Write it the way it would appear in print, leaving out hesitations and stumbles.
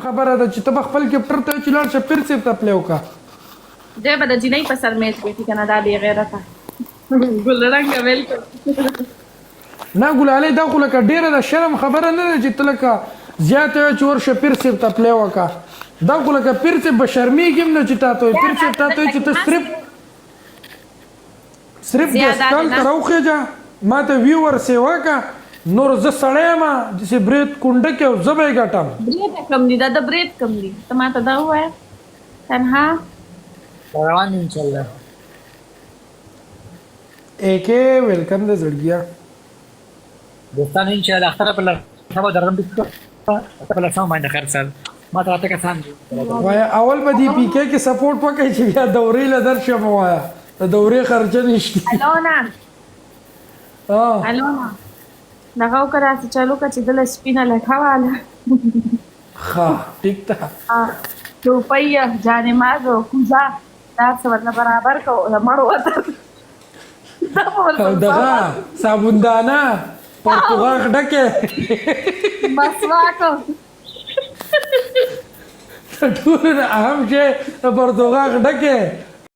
خبره ده چې ته خپل کپټر ته چې لاړ شه پیر سیب ته پلی وکړه دی به د جینۍ په سر میچ کوي که نه دا بې غیرته ګلرنګه ویلکم نه ګلالۍ دا خو لکه ډېره د شرم خبره نه ده چې ته لکه زیاته وایې چې ورشه پیر سیب ته پلی وکړه دا خو لکه پیر سیب به شرمېږي هم نه چې تا ته وایي پیر سیب تا ته وایي چې ته صرف دستکال ته راوخېږه ما ته ویور سیوا که نور زه سړی یم چې برید کونډه کې او زه به یې ګټم برید کم دي دا د برید کم دي ته ما ته دا ووایه تنها روان دي انشاءالله एके वेलकम दे जड़गिया دوستان انشاءالله اختر په لږه درم بيکو په لږه باندې خیر سره ما ته راته کسان دي وایا اول به دی پی کې سپورټ وکړي چې بیا دورې لدر شم وایا د دورې خرچه نشته الونا ها الونا دغه وکړه چې چالو کا چې دل سپینه لکھواله ها ټیک تا روپیه جانې مازو کوزا دا څه ورته برابر کو مړ وته دغه صابوندانه پرتګال ډکه مسواک ټول اهم شی پرتګال ډکه